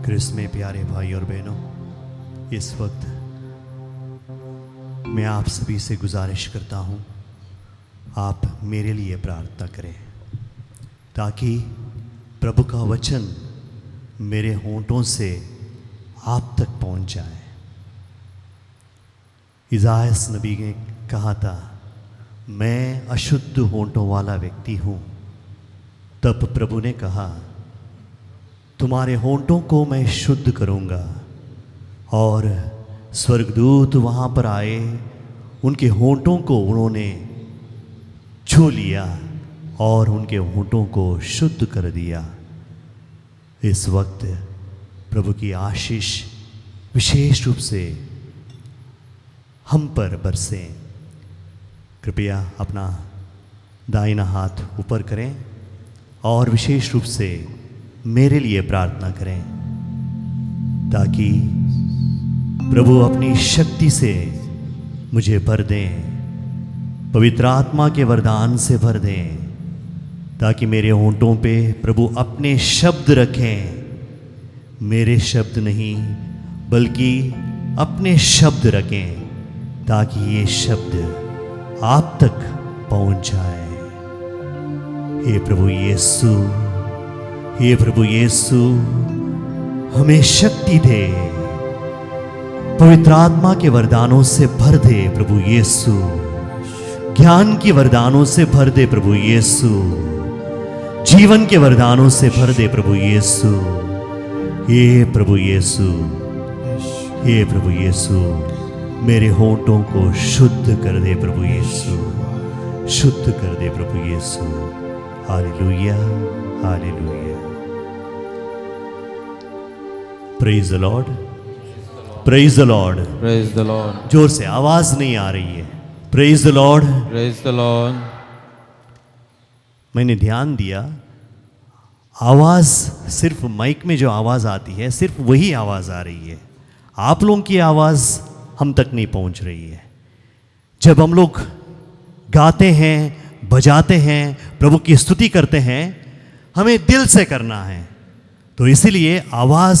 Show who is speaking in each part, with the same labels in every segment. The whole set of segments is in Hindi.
Speaker 1: क्रिस्त में प्यारे भाई और बहनों, इस वक्त मैं आप सभी से गुजारिश करता हूँ, आप मेरे लिए प्रार्थना करें ताकि प्रभु का वचन मेरे होंठों से आप तक पहुँच जाए। इज़ायास नबी ने कहा था, मैं अशुद्ध होंठों वाला व्यक्ति हूँ। तब प्रभु ने कहा, तुम्हारे होंठों को मैं शुद्ध करूँगा। और स्वर्गदूत वहाँ पर आए, उनके होंठों को उन्होंने छू लिया और उनके होंठों को शुद्ध कर दिया। इस वक्त प्रभु की आशीष विशेष रूप से हम पर बरसे। कृपया अपना दाहिना हाथ ऊपर करें और विशेष रूप से मेरे लिए प्रार्थना करें ताकि प्रभु अपनी शक्ति से मुझे भर दें, पवित्र आत्मा के वरदान से भर दें, ताकि मेरे होंठों पे प्रभु अपने शब्द रखें। मेरे शब्द नहीं बल्कि अपने शब्द रखें, ताकि ये शब्द आप तक पहुंच जाए। हे प्रभु यीशु, हे प्रभु यीशु, हमें शक्ति दे, पवित्र आत्मा के वरदानों से भर दे प्रभु यीशु, ज्ञान के वरदानों से भर दे प्रभु यीशु, जीवन के वरदानों से भर दे प्रभु यीशु। हे प्रभु यीशु, हे प्रभु यीशु, मेरे होंठों को शुद्ध कर दे प्रभु यीशु, शुद्ध कर दे प्रभु यीशु। Hallelujah, hallelujah. Praise the Lord, praise the Lord,
Speaker 2: praise the Lord.
Speaker 1: जोर से, आवाज नहीं आ रही है। Praise the Lord,
Speaker 2: praise the Lord.
Speaker 1: मैंने ध्यान दिया, आवाज सिर्फ माइक में जो आवाज आती है सिर्फ वही आवाज आ रही है, आप लोगों की आवाज हम तक नहीं पहुंच रही है। जब हम लोग गाते हैं, बजाते हैं, प्रभु की स्तुति करते हैं, हमें दिल से करना है। तो इसीलिए आवाज,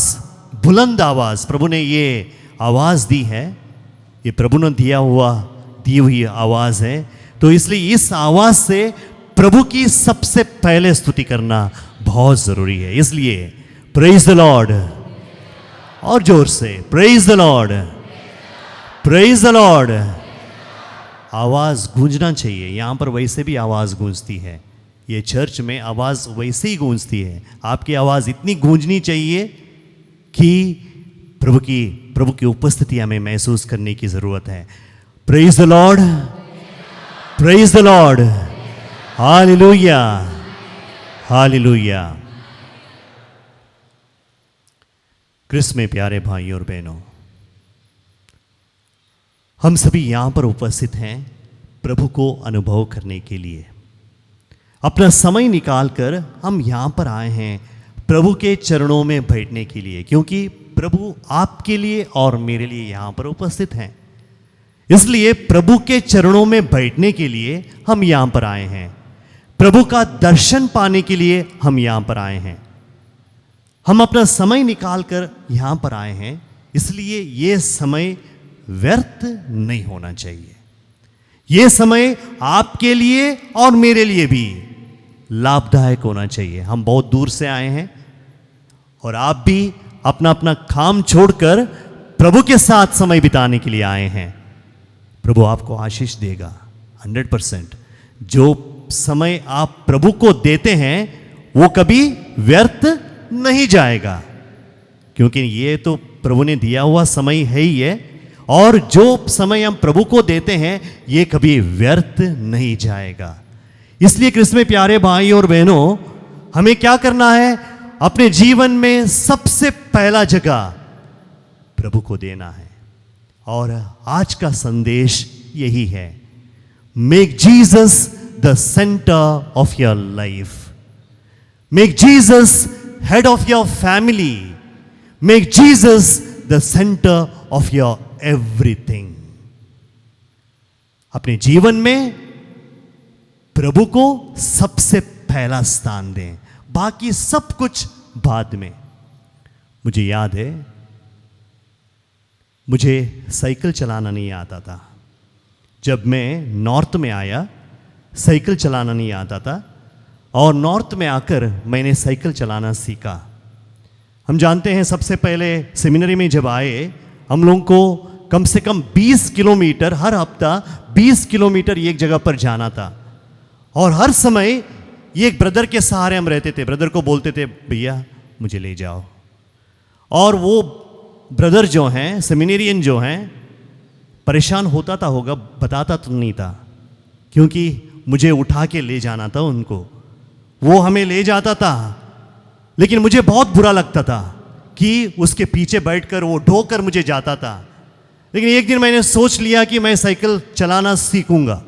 Speaker 1: बुलंद आवाज, प्रभु ने ये आवाज दी है, ये प्रभु ने दी हुई आवाज है। तो इसलिए इस आवाज से प्रभु की सबसे पहले स्तुति करना बहुत जरूरी है। इसलिए प्रेज द लॉर्ड, और जोर से praise the Lord, praise the Lord. आवाज गूंजना चाहिए। यहां पर वैसे भी आवाज गूंजती है, ये चर्च में आवाज वैसे ही गूंजती है। आपकी आवाज इतनी गूंजनी चाहिए कि प्रभु की उपस्थिति हमें महसूस करने की जरूरत है। Praise the Lord, praise the Lord, hallelujah, hallelujah. क्रिस्त में प्यारे भाई और बहनों, हम सभी यहां पर उपस्थित हैं प्रभु को अनुभव करने के लिए। अपना समय निकालकर हम यहां पर आए हैं प्रभु के चरणों में बैठने के लिए, क्योंकि प्रभु आपके लिए और मेरे लिए यहां पर उपस्थित हैं। इसलिए प्रभु के चरणों में बैठने के लिए हम यहां पर आए हैं, प्रभु का दर्शन पाने के लिए हम यहां पर आए हैं। हम अपना समय निकालकर यहां पर आए हैं, इसलिए ये समय व्यर्थ नहीं होना चाहिए। ये समय आपके लिए और मेरे लिए भी लाभदायक होना चाहिए। हम बहुत दूर से आए हैं और आप भी अपना अपना काम छोड़कर प्रभु के साथ समय बिताने के लिए आए हैं। प्रभु आपको आशीष देगा 100%। जो समय आप प्रभु को देते हैं वो कभी व्यर्थ नहीं जाएगा, क्योंकि ये तो प्रभु ने दिया हुआ समय है ही है, और जो समय हम प्रभु को देते हैं ये कभी व्यर्थ नहीं जाएगा। इसलिए क्रिस्त में प्यारे भाई और बहनों, हमें क्या करना है? अपने जीवन में सबसे पहला जगह प्रभु को देना है। और आज का संदेश यही है, make Jesus the centre of your life, make Jesus head of your family, make Jesus the centre of your everything. अपने जीवन में प्रभु को सबसे पहला स्थान दें, बाकी सब कुछ बाद में। मुझे याद है, मुझे साइकिल चलाना नहीं आता था। जब मैं नॉर्थ में आया, साइकिल चलाना नहीं आता था, और नॉर्थ में आकर मैंने साइकिल चलाना सीखा। हम जानते हैं, सबसे पहले सेमिनरी में जब आए, हम लोगों को कम से कम 20 किलोमीटर हर हफ्ता 20 किलोमीटर एक जगह पर जाना था। और हर समय ये एक ब्रदर के सहारे हम रहते थे। ब्रदर को बोलते थे, भैया मुझे ले जाओ। और वो ब्रदर जो हैं, सेमिनेरियन जो हैं, परेशान होता था होगा, बताता तो नहीं था, क्योंकि मुझे उठा के ले जाना था उनको। वो हमें ले जाता था, लेकिन मुझे बहुत बुरा लगता था कि उसके पीछे बैठकर वो ढोकर मुझे जाता था। लेकिन एक दिन मैंने सोच लिया कि मैं साइकिल चलाना सीखूंगा।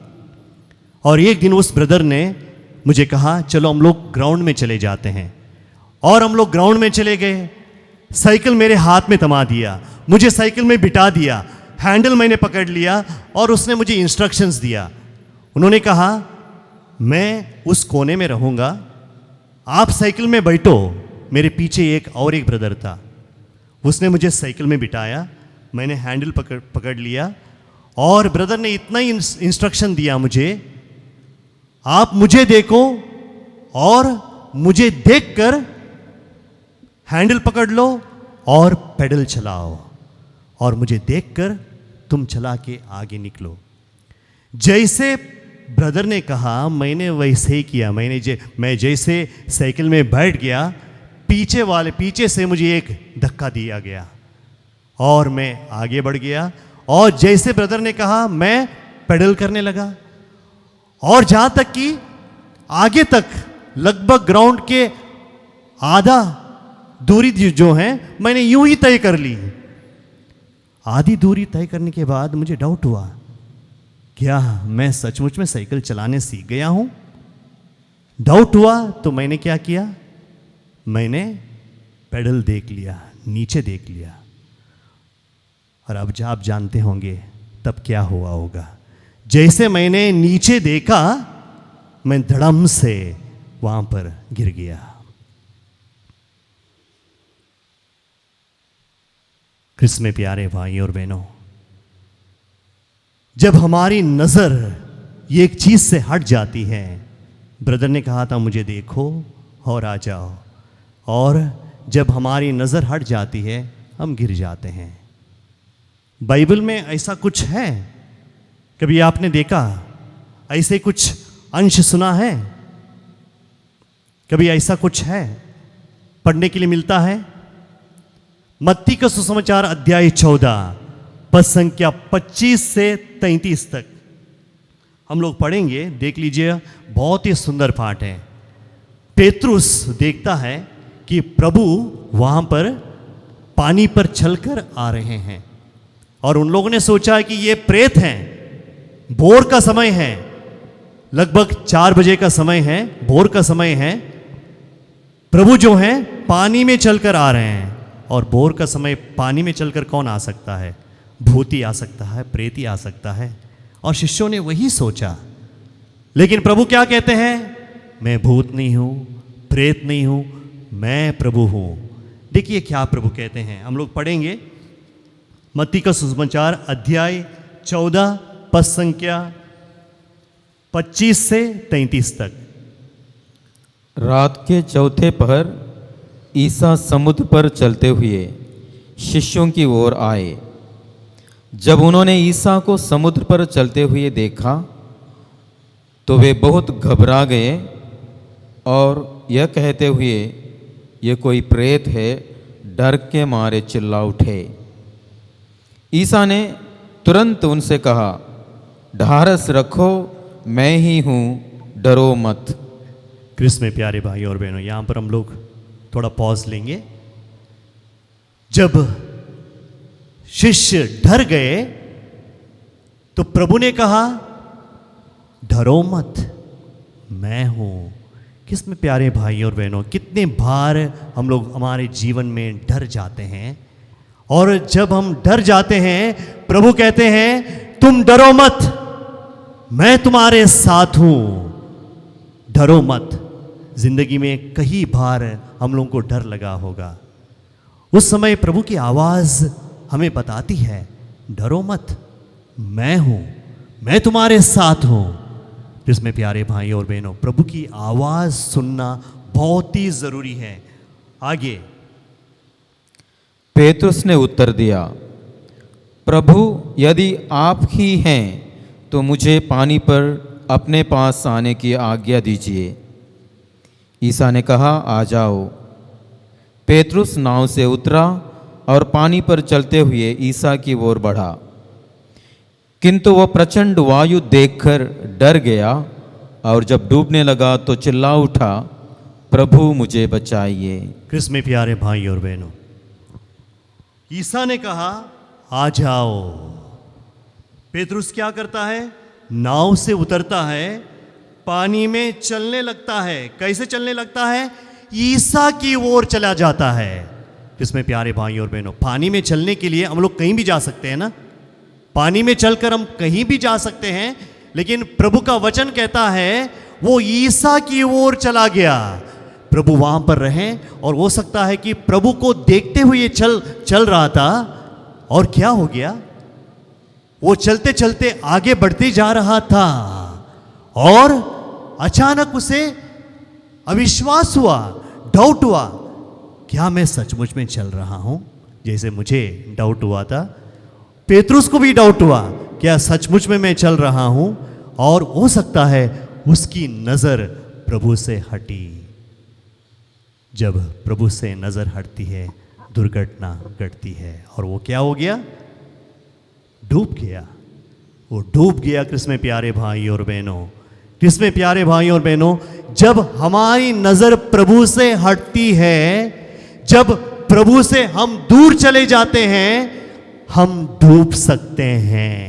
Speaker 1: और एक दिन उस ब्रदर ने मुझे कहा, चलो हम लोग ग्राउंड में चले जाते हैं। और हम लोग ग्राउंड में चले गए। साइकिल मेरे हाथ में थमा दिया, मुझे साइकिल में बिठा दिया, हैंडल मैंने पकड़ लिया और उसने मुझे इंस्ट्रक्शंस दिया। उन्होंने कहा, मैं उस कोने में रहूँगा, आप साइकिल में बैठो। मेरे पीछे एक ब्रदर था, उसने मुझे साइकिल में बिठाया, मैंने हैंडल पकड़ लिया। और ब्रदर ने इतना ही इंस्ट्रक्शन दिया मुझे, आप मुझे देखो और मुझे देखकर हैंडल पकड़ लो और पेडल चलाओ, और मुझे देखकर तुम चला के आगे निकलो। जैसे ब्रदर ने कहा, मैंने वैसे ही किया। मैं जैसे साइकिल में बैठ गया, पीछे से मुझे एक धक्का दिया गया और मैं आगे बढ़ गया। और जैसे ब्रदर ने कहा, मैं पेडल करने लगा। और जहाँ तक कि आगे तक लगभग ग्राउंड के आधा दूरी जो है मैंने यूं ही तय कर ली। आधी दूरी तय करने के बाद मुझे डाउट हुआ, क्या मैं सचमुच में साइकिल चलाने सीख गया हूं? डाउट हुआ तो मैंने क्या किया, मैंने पेडल देख लिया, नीचे देख लिया। और अब जब आप जानते होंगे तब क्या हुआ होगा। जैसे मैंने नीचे देखा, मैं धड़म से वहां पर गिर गया। क्रिस्त में प्यारे भाई और बहनों, जब हमारी नजर ये एक चीज से हट जाती है, ब्रदर ने कहा था मुझे देखो और आ जाओ, और जब हमारी नजर हट जाती है हम गिर जाते हैं। बाइबल में ऐसा कुछ है? कभी आपने देखा? ऐसे कुछ अंश सुना है? कभी ऐसा कुछ है पढ़ने के लिए मिलता है? मत्ती का सुसमाचार अध्याय 14 पद संख्या 25 से 33 तक हम लोग पढ़ेंगे। देख लीजिए, बहुत ही सुंदर पाठ है। पेतरुस देखता है कि प्रभु वहां पर पानी पर चलकर आ रहे हैं, और उन लोगों ने सोचा कि ये प्रेत हैं। भोर का समय है, लगभग 4 बजे का समय है, भोर का समय है। प्रभु जो हैं पानी में चलकर आ रहे हैं, और भोर का समय पानी में चलकर कौन आ सकता है? भूत ही आ सकता है, प्रेत ही आ सकता है। और शिष्यों ने वही सोचा, लेकिन प्रभु क्या कहते हैं? मैं भूत नहीं हूं, प्रेत नहीं हूं, मैं प्रभु हूं। देखिए क्या प्रभु कहते हैं, हम लोग पढ़ेंगे। मत्ती का सुसमाचार अध्याय 14 पद संख्या 25 से 33 तक।
Speaker 2: रात के चौथे पहर ईसा समुद्र पर चलते हुए शिष्यों की ओर आए। जब उन्होंने ईसा को समुद्र पर चलते हुए देखा तो वे बहुत घबरा गए और यह कहते हुए ये कोई प्रेत है, डर के मारे चिल्ला उठे। ईसा ने तुरंत उनसे कहा, ढारस रखो, मैं ही हूँ, डरो मत।
Speaker 1: क्रिस्त में प्यारे भाई और बहनों, यहाँ पर हम लोग थोड़ा पॉज लेंगे। जब शिष्य डर गए तो प्रभु ने कहा, डरो मत, मैं हूं। किस में प्यारे भाई और बहनों, कितने बार हम लोग हमारे जीवन में डर जाते हैं, और जब हम डर जाते हैं प्रभु कहते हैं तुम डरो मत, मैं तुम्हारे साथ हूं, डरो मत। जिंदगी में कई बार हम लोगों को डर लगा होगा। उस समय प्रभु की आवाज हमें बताती है, डरो मत, मैं हूं, मैं तुम्हारे साथ हूं। जिसमें प्यारे भाई और बहनों, प्रभु की आवाज सुनना बहुत ही जरूरी है। आगे
Speaker 2: पेतरुस ने उत्तर दिया, प्रभु यदि आप ही हैं तो मुझे पानी पर अपने पास आने की आज्ञा दीजिए। ईसा ने कहा, आ जाओ। पेतरुस नाव से उतरा और पानी पर चलते हुए ईसा की ओर बढ़ा, किंतु वह प्रचंड वायु देखकर डर गया और जब डूबने लगा तो चिल्ला उठा, प्रभु मुझे बचाइए।
Speaker 1: क्रिस्त में प्यारे भाई और बहनों, ईसा ने कहा आ जाओ। पेतरुस क्या करता है? नाव से उतरता है, पानी में चलने लगता है। कैसे चलने लगता है? ईसा की ओर चला जाता है। इसमें प्यारे भाई और बहनों, पानी में चलने के लिए हम लोग कहीं भी जा सकते हैं ना, पानी में चलकर हम कहीं भी जा सकते हैं, लेकिन प्रभु का वचन कहता है वो ईसा की ओर चला गया। प्रभु वहां पर रहे और हो सकता है कि प्रभु को देखते हुए चल रहा था, और क्या हो गया? वो चलते चलते आगे बढ़ते जा रहा था और अचानक उसे अविश्वास हुआ, डाउट हुआ, क्या मैं सचमुच में चल रहा हूं? जैसे मुझे डाउट हुआ था, पेतरुस को भी डाउट हुआ, क्या सचमुच में मैं चल रहा हूं? और हो सकता है उसकी नजर प्रभु से हटी। जब प्रभु से नजर हटती है, दुर्घटना घटती है, और वो क्या हो गया? डूब गया। वो डूब गया। कृष्ण में प्यारे भाई और बहनों, कृष्ण में प्यारे भाई और बहनों, जब हमारी नजर प्रभु से हटती है, जब प्रभु से हम दूर चले जाते हैं, हम डूब सकते हैं।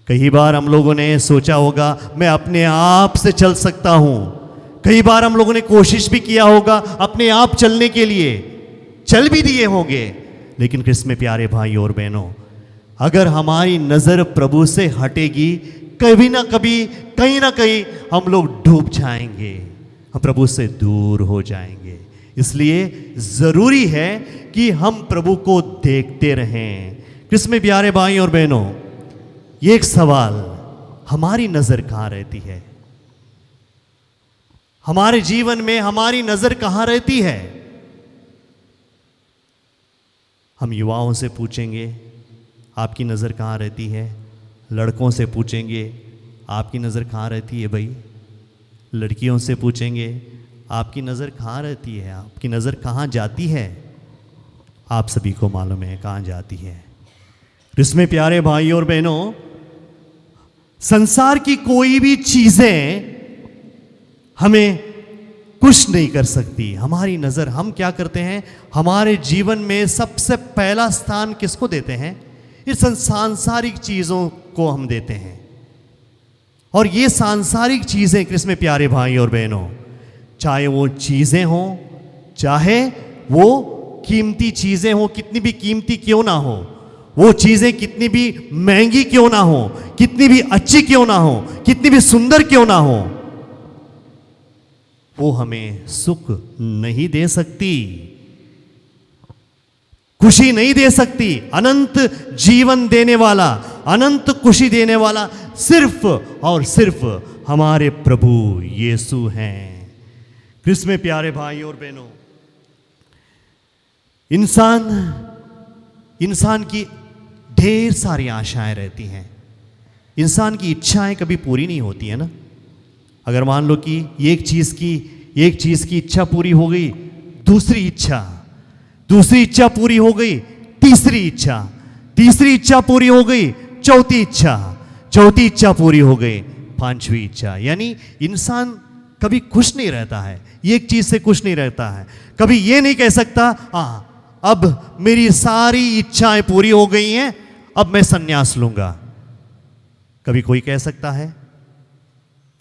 Speaker 1: कई बार हम लोगों ने सोचा होगा मैं अपने आप से चल सकता हूं। कई बार हम लोगों ने कोशिश भी किया होगा अपने आप चलने के लिए, चल भी दिए होंगे। लेकिन कृष्ण में प्यारे भाई और बहनों, अगर हमारी नजर प्रभु से हटेगी, कभी ना कभी, कहीं ना कहीं हम लोग डूब जाएंगे, हम प्रभु से दूर हो जाएंगे। इसलिए जरूरी है कि हम प्रभु को देखते रहें। कृष्ण में प्यारे भाई और बहनों, ये एक सवाल, हमारी नजर कहां रहती है? हमारे जीवन में हमारी नजर कहां रहती है? हम युवाओं से पूछेंगे आपकी नजर कहां रहती है? लड़कों से पूछेंगे आपकी नजर कहां रहती है भाई? लड़कियों से पूछेंगे आपकी नजर कहां रहती है? आपकी नजर कहां जाती है? आप सभी को मालूम है कहां जाती है। इसमें प्यारे भाई और बहनों, संसार की कोई भी चीजें हमें कुछ नहीं कर सकती। हमारी नजर, हम क्या करते हैं, हमारे जीवन में सबसे पहला स्थान किसको देते हैं? इस सांसारिक चीजों को हम देते हैं। और ये सांसारिक चीजें कृष्ण में प्यारे भाई और बहनों, चाहे वो चीजें हों, चाहे वो कीमती चीजें हों, कितनी भी कीमती क्यों ना हो, वो चीजें कितनी भी महंगी क्यों ना हो, कितनी भी अच्छी क्यों ना हो, कितनी भी सुंदर क्यों ना हो, वो हमें सुख नहीं दे सकती, खुशी नहीं दे सकती। अनंत जीवन देने वाला, अनंत खुशी देने वाला सिर्फ और सिर्फ हमारे प्रभु यीशु हैं। कृष्ण में प्यारे भाई और बहनों, इंसान की ढेर सारी आशाएं रहती हैं। इंसान की इच्छाएं कभी पूरी नहीं होती है ना। अगर मान लो कि एक चीज की इच्छा पूरी हो गई, दूसरी इच्छा पूरी हो गई, तीसरी इच्छा पूरी हो गई, चौथी इच्छा पूरी हो गई, पांचवी इच्छा। यानी इंसान कभी खुश नहीं रहता है, एक चीज से खुश नहीं रहता है। कभी ये नहीं कह सकता अब मेरी सारी इच्छाएं पूरी हो गई हैं, अब मैं संन्यास लूंगा। कभी कोई कह सकता है?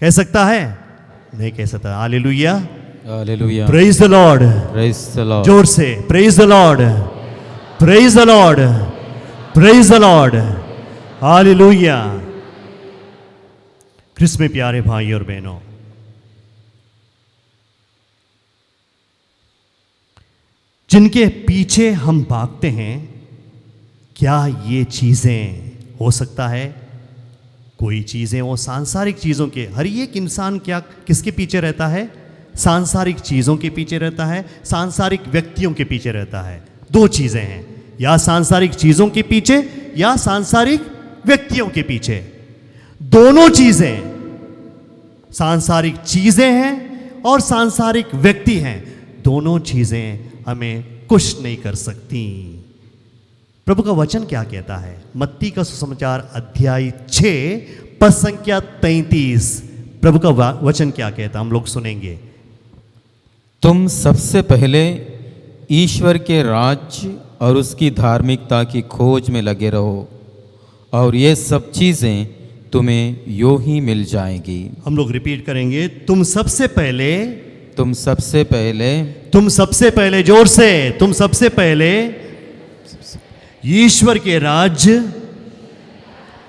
Speaker 1: नहीं कह सकता। Hallelujah,
Speaker 2: hallelujah,
Speaker 1: praise the Lord,
Speaker 2: praise the Lord,
Speaker 1: जोर से praise the Lord, praise the Lord, praise the Lord, hallelujah. Krishna में प्यारे भाई और बहनों, जिनके पीछे हम भागते हैं, क्या ये चीज़ें हो सकता है कोई चीज़ें वो सांसारिक चीज़ों के, हर एक इंसान क्या किसके पीछे रहता है? सांसारिक चीज़ों के पीछे रहता है, सांसारिक व्यक्तियों के पीछे रहता है। दो चीज़ें हैं, या सांसारिक चीज़ों के पीछे या सांसारिक व्यक्तियों के पीछे। दोनों चीज़ें, सांसारिक चीज़ें हैं और सांसारिक व्यक्ति हैं, दोनों चीज़ें हमें कुछ नहीं कर सकती। प्रभु का वचन क्या कहता है? मत्ती का सुसमाचार अध्याय 6 पद संख्या 33। प्रभु का वचन क्या कहता है, हम लोग सुनेंगे।
Speaker 2: तुम सबसे पहले ईश्वर के राज्य और उसकी धार्मिकता की खोज में लगे रहो और ये सब चीज़ें तुम्हें यूं ही मिल जाएंगी।
Speaker 1: हम लोग रिपीट करेंगे, तुम सबसे पहले,
Speaker 2: तुम सबसे पहले,
Speaker 1: तुम सबसे पहले, जोर से, तुम सबसे पहले ईश्वर के राज्य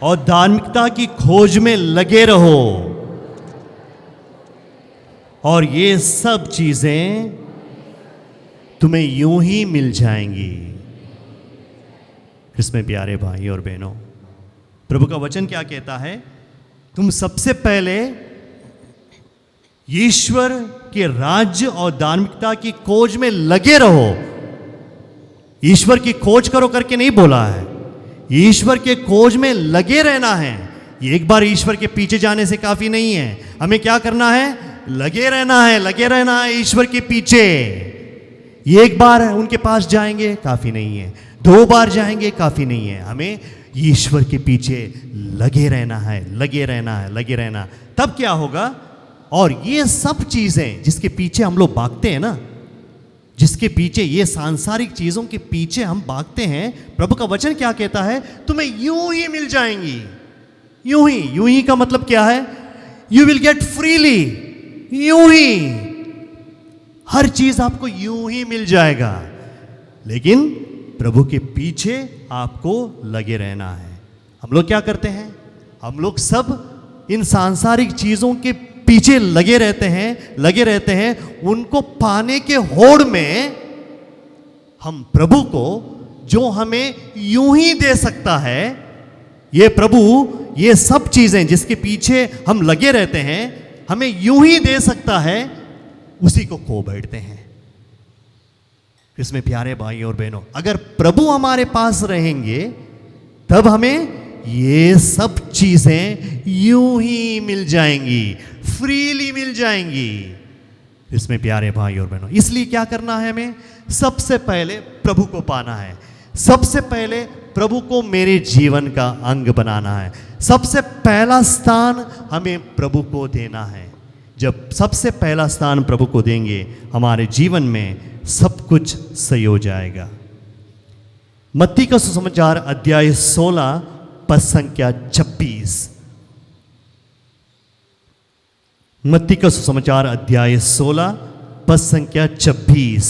Speaker 1: और धार्मिकता की खोज में लगे रहो और ये सब चीजें तुम्हें यूं ही मिल जाएंगी। इसमें प्यारे भाई और बहनों, प्रभु का वचन क्या कहता है? तुम सबसे पहले ईश्वर के राज्य और धार्मिकता की खोज में लगे रहो। ईश्वर की खोज करो करके नहीं बोला है, ईश्वर के खोज में लगे रहना है। ये एक बार ईश्वर के पीछे जाने से काफी नहीं है, हमें क्या करना है? लगे रहना है, लगे रहना है ईश्वर के पीछे। ये एक बार उनके पास जाएंगे काफी नहीं है, 2 बार जाएंगे काफी नहीं है, हमें ईश्वर के पीछे लगे रहना है, लगे रहना है, लगे रहना। तब क्या होगा? और ये सब चीजें जिसके पीछे हम लोग भागते हैं ना, जिसके पीछे, ये सांसारिक चीजों के पीछे हम भागते हैं, प्रभु का वचन क्या कहता है? तुम्हें यूं ही मिल जाएंगी। यूं ही, यूं ही का मतलब क्या है? यू विल गेट फ्रीली, यूं ही हर चीज आपको यूं ही मिल जाएगा। लेकिन प्रभु के पीछे आपको लगे रहना है। हम लोग क्या करते हैं? हम लोग सब इन सांसारिक चीजों के पीछे लगे रहते हैं, उनको पाने के होड़ में हम प्रभु को, जो हमें यूं ही दे सकता है, ये प्रभु ये सब चीजें जिसके पीछे हम लगे रहते हैं, हमें यूं ही दे सकता है, उसी को खो बैठते हैं। इसमें प्यारे भाई और बहनों, अगर प्रभु हमारे पास रहेंगे तब हमें ये सब चीजें यूं ही मिल जाएंगी, फ्रीली मिल जाएंगी। इसमें प्यारे भाई और बहनों, इसलिए क्या करना है? हमें सबसे पहले प्रभु को पाना है, सबसे पहले प्रभु को मेरे जीवन का अंग बनाना है, सबसे पहला स्थान हमें प्रभु को देना है। जब सबसे पहला स्थान प्रभु को देंगे, हमारे जीवन में सब कुछ सही हो जाएगा। मत्ती का सुसमाचार अध्याय 16 पद संख्या 26। मत्ती का सुसमाचार अध्याय 16 पद संख्या 26।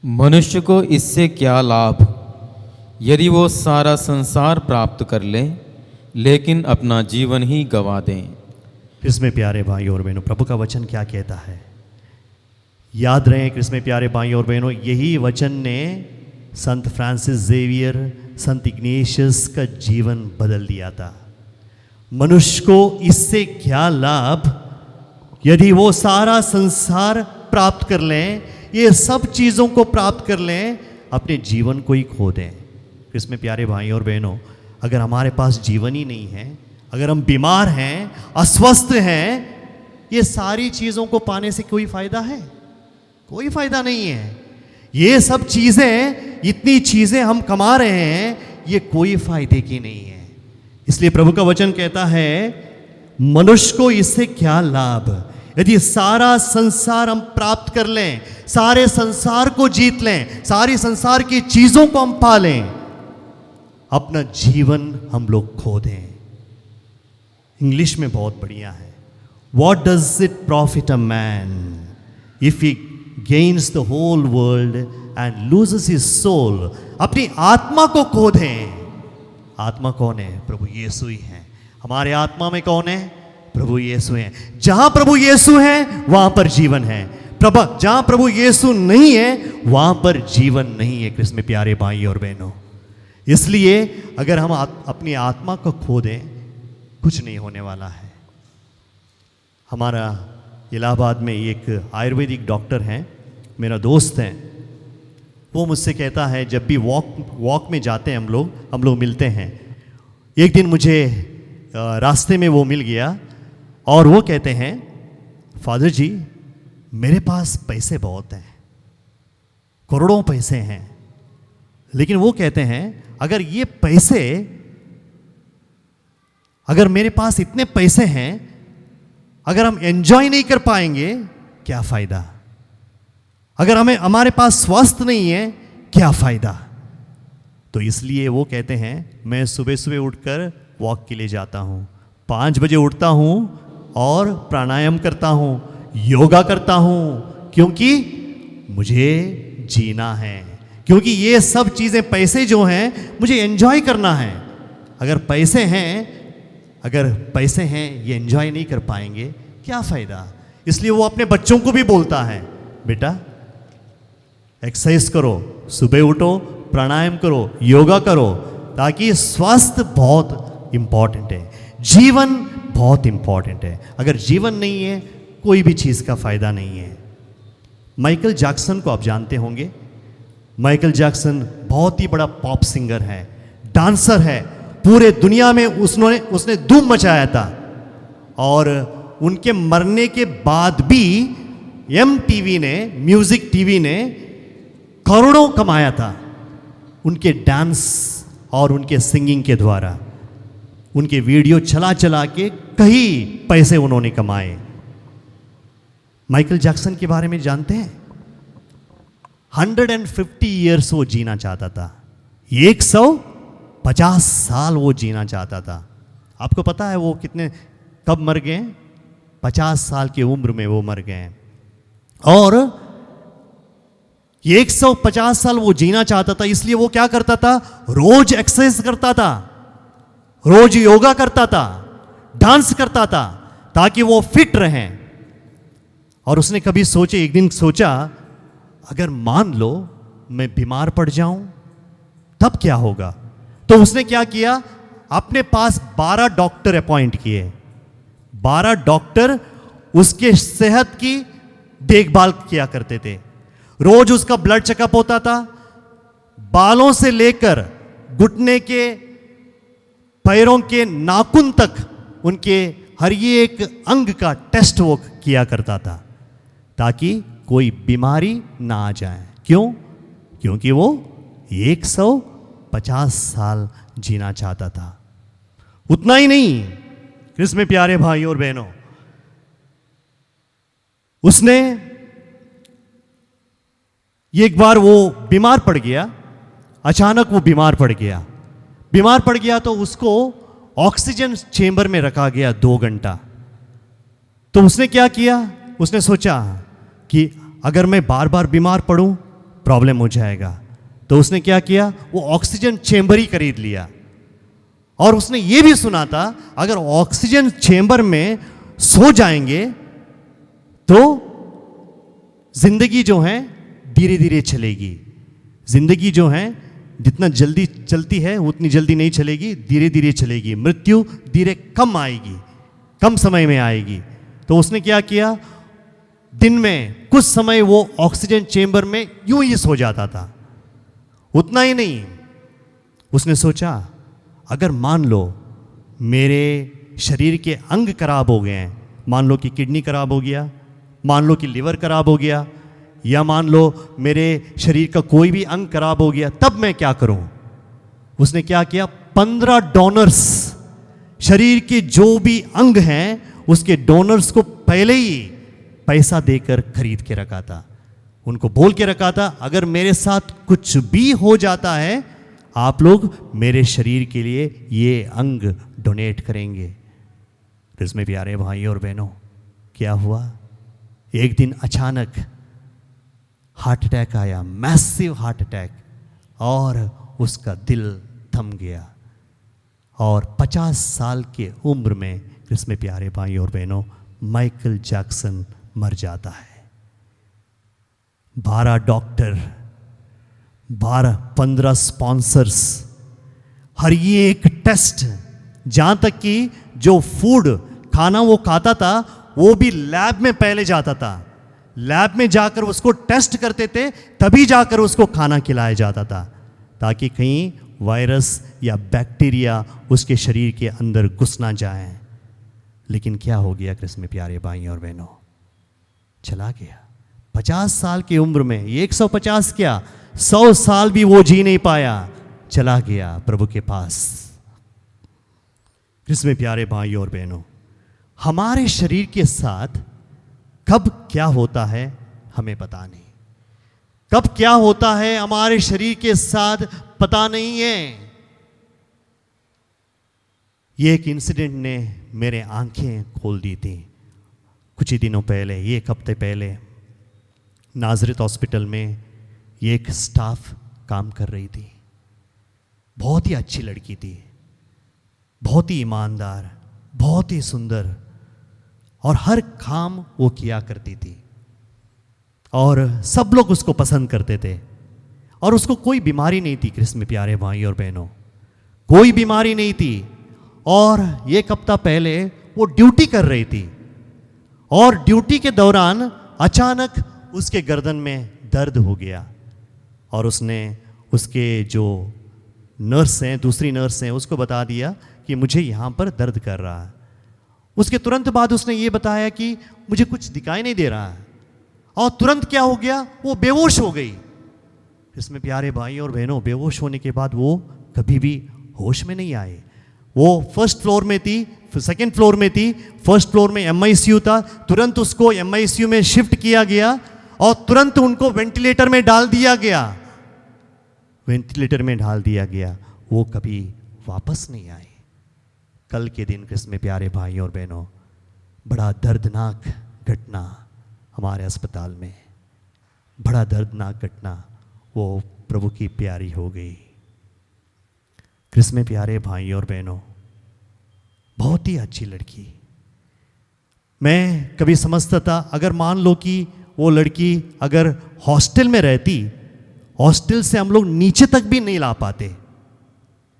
Speaker 2: मनुष्य को इससे क्या लाभ यदि वो सारा संसार प्राप्त कर ले लेकिन अपना जीवन ही गंवा दें।
Speaker 1: इसमें प्यारे भाई और बहनों, प्रभु का वचन क्या कहता है? याद रहे कि इसमें प्यारे भाई और बहनों, यही वचन ने संत फ्रांसिस जेवियर, संत इग्नेशियस का जीवन बदल दिया था। मनुष्य को इससे क्या लाभ यदि वो सारा संसार प्राप्त कर लें, ये सब चीज़ों को प्राप्त कर लें, अपने जीवन को ही खो दें। इसमें प्यारे भाई और बहनों, अगर हमारे पास जीवन ही नहीं है, अगर हम बीमार हैं, अस्वस्थ हैं, ये सारी चीज़ों को पाने से कोई फायदा है? कोई फायदा नहीं है। ये सब चीज़ें, इतनी चीज़ें हम कमा रहे हैं, ये कोई फायदे की नहीं है। इसलिए प्रभु का वचन कहता है, मनुष्य को इससे क्या लाभ यदि सारा संसार हम प्राप्त कर लें, सारे संसार को जीत लें, सारी संसार की चीज़ों को हम पा लें, अपना जीवन हम लोग खो दें। इंग्लिश में बहुत बढ़िया है, what does it profit a man if he gains the whole world and loses his soul. अपनी आत्मा को खो दें। आत्मा कौन है? प्रभु यीशु ही है। हमारे आत्मा में कौन है? प्रभु यीशु हैं। जहां प्रभु यीशु हैं वहां पर जीवन है। जहां प्रभु यीशु नहीं है वहां पर जीवन नहीं है कृष्ण में प्यारे भाई और बहनों। इसलिए अगर हम अपनी आत्मा को खो दें कुछ नहीं होने वाला है। हमारा इलाहाबाद में एक आयुर्वेदिक डॉक्टर हैं, मेरा दोस्त हैं, वो मुझसे कहता है जब भी वॉक में जाते हैं हम लोग मिलते हैं। एक दिन मुझे रास्ते में वो मिल गया और वो कहते हैं फादर जी मेरे पास पैसे बहुत हैं, करोड़ों पैसे हैं, लेकिन वो कहते हैं अगर ये पैसे, अगर मेरे पास इतने पैसे हैं, अगर हम एंजॉय नहीं कर पाएंगे क्या फायदा, अगर हमारे पास स्वास्थ्य नहीं है क्या फायदा। तो इसलिए वो कहते हैं मैं सुबह सुबह उठकर वॉक के लिए जाता हूँ, 5 बजे उठता हूँ और प्राणायाम करता हूँ, योगा करता हूँ, क्योंकि मुझे जीना है, क्योंकि ये सब चीज़ें पैसे जो हैं मुझे एंजॉय करना है। अगर पैसे हैं ये एंजॉय नहीं कर पाएंगे क्या फ़ायदा। इसलिए वो अपने बच्चों को भी बोलता है बेटा एक्सरसाइज करो, सुबह उठो, प्राणायाम करो, योगा करो, ताकि स्वास्थ्य बहुत इम्पॉर्टेंट है, जीवन बहुत इम्पॉर्टेंट है। अगर जीवन नहीं है कोई भी चीज़ का फ़ायदा नहीं है। माइकल जैक्सन को आप जानते होंगे। माइकल जैक्सन बहुत ही बड़ा पॉप सिंगर है, डांसर है, पूरे दुनिया में उसने धूम मचाया था। और उनके मरने के बाद भी MTV ने, म्यूजिक टीवी ने करोड़ों कमाया था उनके डांस और उनके सिंगिंग के द्वारा। उनके वीडियो चला चला के कई पैसे उन्होंने कमाए। माइकल जैक्सन के बारे में जानते हैं 150 ईयर्स वो जीना चाहता था, 150 साल वो जीना चाहता था। आपको पता है वो कब मर गए? 50 साल की उम्र में वो मर गए। और 150 साल वो जीना चाहता था, इसलिए वो क्या करता था, रोज एक्सरसाइज करता था, रोज योगा करता था, डांस करता था, ताकि वो फिट रहें। और उसने कभी एक दिन सोचा अगर मान लो मैं बीमार पड़ जाऊं तब क्या होगा। तो उसने क्या किया, अपने पास 12 डॉक्टर अपॉइंट किए। 12 डॉक्टर उसके सेहत की देखभाल किया करते थे। रोज उसका ब्लड चेकअप होता था, बालों से लेकर घुटने के, पैरों के नाखून तक उनके हर एक अंग का टेस्ट वो किया करता था, ताकि कोई बीमारी ना आ जाए। क्यों? क्योंकि वो 150 साल जीना चाहता था। उतना ही नहीं, कृष्ण में प्यारे भाई और बहनों, उसने एक बार वो बीमार पड़ गया, अचानक वो बीमार पड़ गया तो उसको ऑक्सीजन चेंबर में रखा गया 2 घंटा। तो उसने क्या किया, उसने सोचा कि अगर मैं बार बार बीमार पड़ूं प्रॉब्लम हो जाएगा। तो उसने क्या किया, वो ऑक्सीजन चेंबर ही खरीद लिया। और उसने ये भी सुना था अगर ऑक्सीजन चेंबर में सो जाएंगे तो जिंदगी जो है धीरे धीरे चलेगी। जिंदगी जो है जितना जल्दी चलती है उतनी जल्दी नहीं चलेगी, धीरे धीरे चलेगी। मृत्यु धीरे कम आएगी, कम समय में आएगी। तो उसने क्या किया, दिन में कुछ समय वो ऑक्सीजन चेंबर में यूं ही सो जाता था। उतना ही नहीं, उसने सोचा अगर मान लो मेरे शरीर के अंग खराब हो गए हैं, मान लो कि किडनी खराब हो गया, मान लो कि लिवर खराब हो गया, या मान लो मेरे शरीर का कोई भी अंग खराब हो गया, तब मैं क्या करूं। उसने क्या किया, 15 डोनर्स, शरीर के जो भी अंग हैं उसके डोनर्स को पहले ही पैसा देकर खरीद के रखा था। उनको बोल के रखा था अगर मेरे साथ कुछ भी हो जाता है आप लोग मेरे शरीर के लिए ये अंग डोनेट करेंगे। इसमें प्यारे भाई और बहनों, क्या हुआ, एक दिन अचानक हार्ट अटैक आया, मैसिव हार्ट अटैक, और उसका दिल थम गया। और 50 साल के उम्र में इसमें प्यारे भाई और बहनों माइकल जैक्सन मर जाता है। 12 डॉक्टर, 15 स्पॉन्सर्स, हर ये एक टेस्ट, जहाँ तक कि जो फूड खाना वो खाता था वो भी लैब में पहले जाता था, लैब में जाकर उसको टेस्ट करते थे, तभी जाकर उसको खाना खिलाया जाता था, ताकि कहीं वायरस या बैक्टीरिया उसके शरीर के अंदर घुस ना जाए। लेकिन क्या हो गया कृष्ण में प्यारे भाई और बहनों, चला गया। 50 साल की उम्र में, ये 150 क्या 100 साल भी वो जी नहीं पाया, चला गया प्रभु के पास। कृष्ण में प्यारे भाई और बहनों, हमारे शरीर के साथ कब क्या होता है हमें पता नहीं, कब क्या होता है हमारे शरीर के साथ पता नहीं है। ये एक इंसिडेंट ने मेरे आंखें खोल दी थी। कुछ ही दिनों पहले, ये एक हफ्ते पहले, नाजरत हॉस्पिटल में ये एक स्टाफ काम कर रही थी। बहुत ही अच्छी लड़की थी, बहुत ही ईमानदार, बहुत ही सुंदर, और हर काम वो किया करती थी और सब लोग उसको पसंद करते थे। और उसको कोई बीमारी नहीं थी कृष्ण में प्यारे भाई और बहनों, कोई बीमारी नहीं थी। और एक हफ्ता पहले वो ड्यूटी कर रही थी और ड्यूटी के दौरान अचानक उसके गर्दन में दर्द हो गया और उसने उसके जो नर्स हैं, दूसरी नर्स हैं, उसको बता दिया कि मुझे यहाँ पर दर्द कर रहा है। उसके तुरंत बाद उसने ये बताया कि मुझे कुछ दिखाई नहीं दे रहा है, और तुरंत क्या हो गया, वो बेहोश हो गई। इसमें प्यारे भाई और बहनों, बेहोश होने के बाद वो कभी भी होश में नहीं आए। वो फर्स्ट फ्लोर में थी, सेकंड फ्लोर में थी, फर्स्ट फ्लोर में MICU था, तुरंत उसको MICU में शिफ्ट किया गया और तुरंत उनको वेंटिलेटर में डाल दिया गया, वेंटिलेटर में डाल दिया गया। वो कभी वापस नहीं आए। कल के दिन कृष्ण में प्यारे भाई और बहनों, बड़ा दर्दनाक घटना हमारे अस्पताल में, बड़ा दर्दनाक घटना, वो प्रभु की प्यारी हो गई। कृष्ण में प्यारे भाई और बहनों, बहुत ही अच्छी लड़की। मैं कभी समझता था अगर मान लो कि वो लड़की अगर हॉस्टल में रहती, हॉस्टल से हम लोग नीचे तक भी नहीं ला पाते,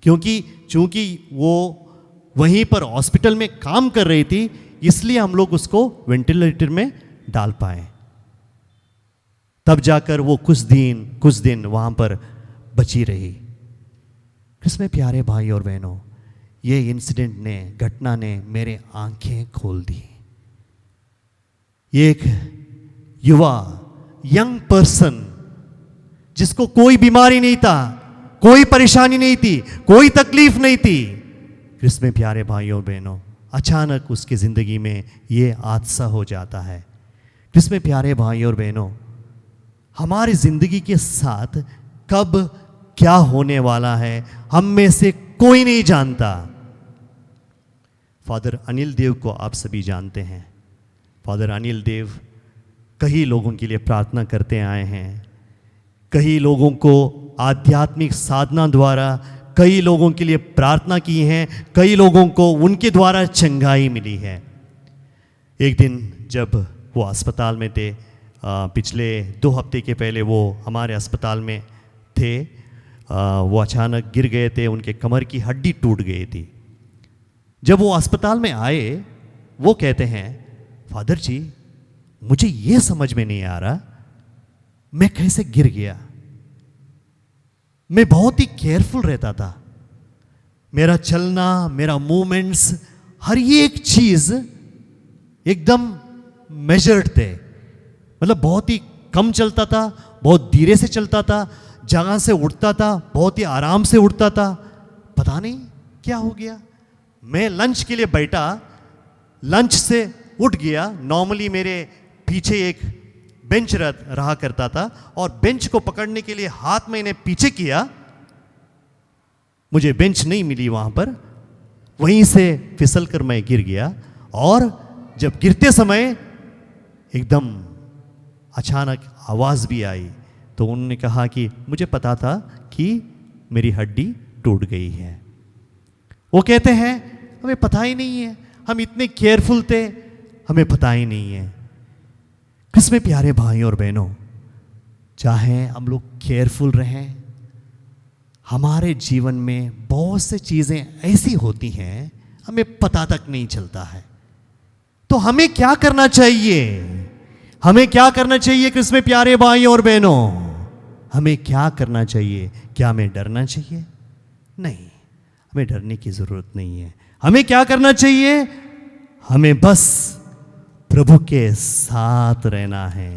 Speaker 1: क्योंकि चूंकि वो वहीं पर हॉस्पिटल में काम कर रही थी, इसलिए हम लोग उसको वेंटिलेटर में डाल पाए। तब जाकर वो कुछ दिन वहां पर बची रही। इसमें प्यारे भाई और बहनों, ये इंसिडेंट ने, घटना ने मेरे आंखें खोल दी। ये एक युवा, यंग पर्सन, जिसको कोई बीमारी नहीं था, कोई परेशानी नहीं थी, कोई तकलीफ नहीं थी, इसमें प्यारे भाई और बहनों, अचानक उसकी जिंदगी में ये हादसा हो जाता है। इसमें प्यारे भाई और बहनों, हमारी जिंदगी के साथ कब क्या होने वाला है हम में से कोई नहीं जानता। फादर अनिल देव को आप सभी जानते हैं। फादर अनिल देव कई लोगों के लिए प्रार्थना करते आए हैं, कई लोगों को आध्यात्मिक साधना द्वारा कई लोगों के लिए प्रार्थना की है, कई लोगों को उनके द्वारा चंगाई मिली है। एक दिन जब वो अस्पताल में थे, पिछले 2 हफ्ते के पहले वो हमारे अस्पताल में थे, वो अचानक गिर गए थे, उनके कमर की हड्डी टूट गई थी। जब वो अस्पताल में आए, वो कहते हैं, फादर जी मुझे ये समझ में नहीं आ रहा मैं कैसे गिर गया। मैं बहुत ही केयरफुल रहता था, मेरा चलना, मेरा मूवमेंट्स, हर एक चीज एकदम मेजर्ड थे। मतलब बहुत ही कम चलता था, बहुत धीरे से चलता था, जगह से उठता था बहुत ही आराम से उठता था। पता नहीं क्या हो गया, मैं लंच के लिए बैठा, लंच से उठ गया। नॉर्मली मेरे पीछे एक बेंच रहा करता था और बेंच को पकड़ने के लिए हाथ मैंने पीछे किया, मुझे बेंच नहीं मिली वहां पर, वहीं से फिसल कर मैं गिर गया। और जब गिरते समय एकदम अचानक आवाज भी आई, तो उन्होंने कहा कि मुझे पता था कि मेरी हड्डी टूट गई है। वो कहते हैं हमें पता ही नहीं है, हम इतने केयरफुल थे, हमें पता ही नहीं है। किसमें प्यारे भाई और बहनों, चाहे हम लोग केयरफुल रहें, हमारे जीवन में बहुत से चीज़ें ऐसी होती हैं हमें पता तक नहीं चलता है। तो हमें क्या करना चाहिए? हमें क्या करना चाहिए क्रिस में प्यारे भाई और बहनों? हमें क्या करना चाहिए? क्या हमें डरना चाहिए? नहीं, हमें डरने की ज़रूरत नहीं है। हमें क्या करना चाहिए? हमें बस प्रभु के साथ रहना है।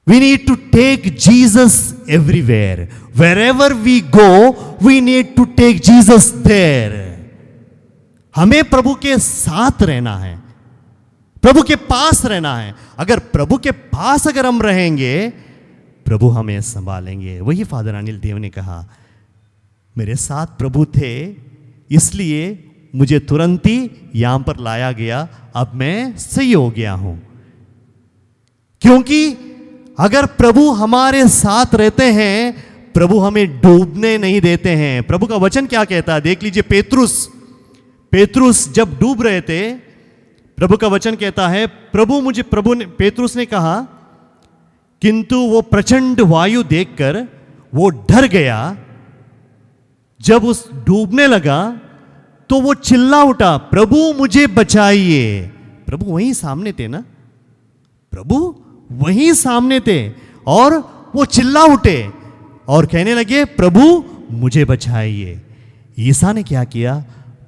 Speaker 1: We need to take Jesus everywhere. Wherever we go, we need to take Jesus there. हमें प्रभु के साथ रहना है, प्रभु के पास रहना है। अगर प्रभु के पास अगर हम रहेंगे, प्रभु हमें संभालेंगे। वही फादर अनिल देव ने कहा, मेरे साथ प्रभु थे इसलिए मुझे तुरंत ही यहां पर लाया गया, अब मैं सही हो गया हूं। क्योंकि अगर प्रभु हमारे साथ रहते हैं, प्रभु हमें डूबने नहीं देते हैं। प्रभु का वचन क्या कहता है? देख लीजिए, पेतरुस जब डूब रहे थे, प्रभु का वचन कहता है, पेतरुस ने कहा, किंतु वो प्रचंड वायु देखकर वो डर गया। जब उस डूबने लगा तो वो चिल्ला उठा, प्रभु मुझे बचाइए। प्रभु वहीं सामने थे ना, प्रभु वहीं सामने थे, और वो चिल्ला उठे और कहने लगे, प्रभु मुझे बचाइए। ईसा ने क्या किया?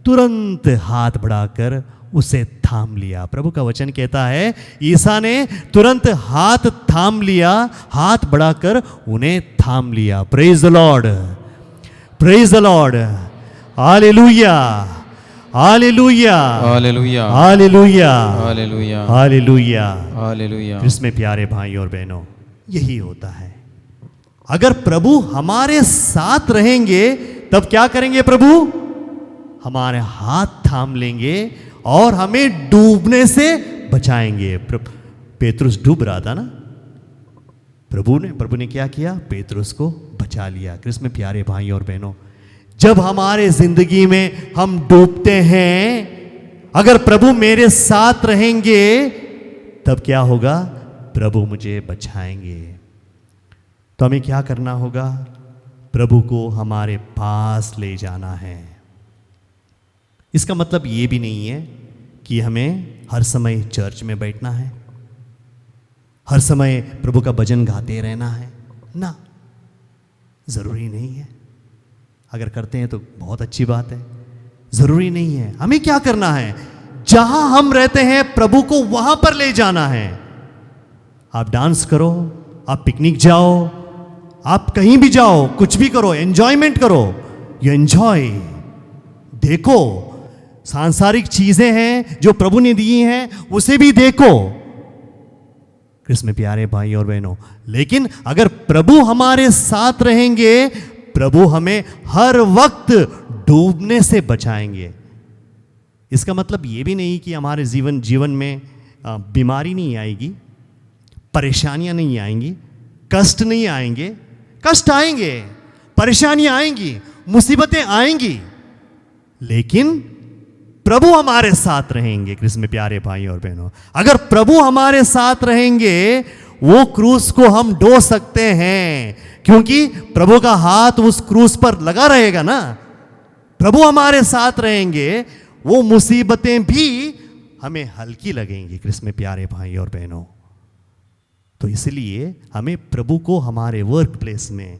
Speaker 1: तुरंत हाथ बढ़ाकर उसे थाम लिया। प्रभु का वचन कहता है, ईसा ने तुरंत हाथ थाम लिया, हाथ बढ़ाकर उन्हें थाम लिया। Praise the Lord, praise the Lord, hallelujah, hallelujah,
Speaker 2: hallelujah,
Speaker 1: hallelujah,
Speaker 2: hallelujah,
Speaker 1: hallelujah,
Speaker 2: hallelujah.
Speaker 1: इसमें प्यारे भाई और बहनों, यही होता है। अगर प्रभु हमारे साथ रहेंगे, तब क्या करेंगे? प्रभु हमारे हाथ थाम लेंगे और हमें डूबने से बचाएंगे। पेतरुस डूब रहा था ना, प्रभु ने क्या किया? पेतरुस को बचा लिया। कृष्ण में प्यारे भाई और बहनों, जब हमारे जिंदगी में हम डूबते हैं, अगर प्रभु मेरे साथ रहेंगे, तब क्या होगा? प्रभु मुझे बचाएंगे। तो हमें क्या करना होगा? प्रभु को हमारे पास ले जाना है। इसका मतलब ये भी नहीं है कि हमें हर समय चर्च में बैठना है, हर समय प्रभु का भजन गाते रहना है ना, ज़रूरी नहीं है। अगर करते हैं तो बहुत अच्छी बात है, ज़रूरी नहीं है। हमें क्या करना है? जहां हम रहते हैं, प्रभु को वहां पर ले जाना है। आप डांस करो, आप पिकनिक जाओ, आप कहीं भी जाओ, कुछ भी करो, एंजॉयमेंट करो, यू एंजॉय। देखो, सांसारिक चीजें हैं जो प्रभु ने दी हैं, उसे भी देखो कृष्ण में प्यारे भाई और बहनों। लेकिन अगर प्रभु हमारे साथ रहेंगे, प्रभु हमें हर वक्त डूबने से बचाएंगे। इसका मतलब ये भी नहीं कि हमारे जीवन में बीमारी नहीं आएगी, परेशानियां नहीं आएंगी, कष्ट नहीं आएंगे। कष्ट आएंगे, परेशानियां आएंगी, मुसीबतें आएंगी, लेकिन प्रभु हमारे साथ रहेंगे। कृष्ण में प्यारे भाई और बहनों, अगर प्रभु हमारे साथ रहेंगे, वो क्रूस को हम ढो सकते हैं, क्योंकि प्रभु का हाथ उस क्रूस पर लगा रहेगा ना। प्रभु हमारे साथ रहेंगे, वो मुसीबतें भी हमें हल्की लगेंगी। कृष्ण में प्यारे भाई और बहनों, तो इसलिए हमें प्रभु को हमारे वर्क प्लेस में,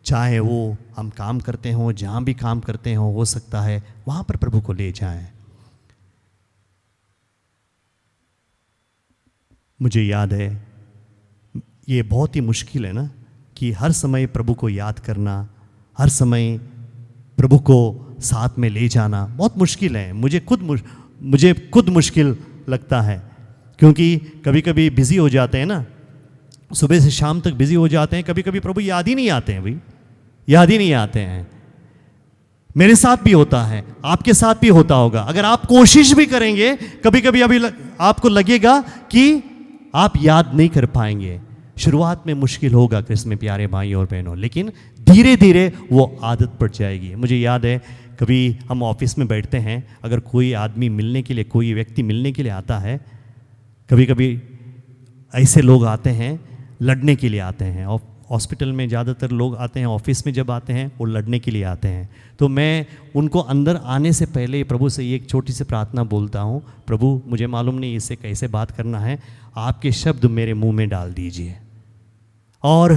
Speaker 1: चाहे वो हम काम करते हों, जहाँ भी काम करते हों, हो सकता है वहाँ पर प्रभु को ले जाएं। मुझे याद है, ये बहुत ही मुश्किल है ना कि हर समय प्रभु को याद करना, हर समय प्रभु को साथ में ले जाना बहुत मुश्किल है। मुझे खुद मुश्किल लगता है, क्योंकि कभी कभी बिज़ी हो जाते हैं ना, सुबह से शाम तक बिज़ी हो जाते हैं, कभी कभी प्रभु याद ही नहीं आते हैं भाई, याद ही नहीं आते हैं। मेरे साथ भी होता है, आपके साथ भी होता होगा। अगर आप कोशिश भी करेंगे, कभी कभी आपको लगेगा कि आप याद नहीं कर पाएंगे। शुरुआत में मुश्किल होगा कृष्ण में प्यारे भाई और बहनों, लेकिन धीरे धीरे वो आदत पड़ जाएगी। मुझे याद है, कभी हम ऑफिस में बैठते हैं, अगर कोई आदमी मिलने के लिए, कोई व्यक्ति मिलने के लिए आता है, कभी कभी ऐसे लोग आते हैं, लड़ने के लिए आते हैं। और हॉस्पिटल में ज़्यादातर लोग आते हैं, ऑफिस में जब आते हैं वो लड़ने के लिए आते हैं। तो मैं उनको अंदर आने से पहले प्रभु से एक छोटी सी प्रार्थना बोलता हूँ, प्रभु मुझे मालूम नहीं इससे कैसे बात करना है, आपके शब्द मेरे मुंह में डाल दीजिए। और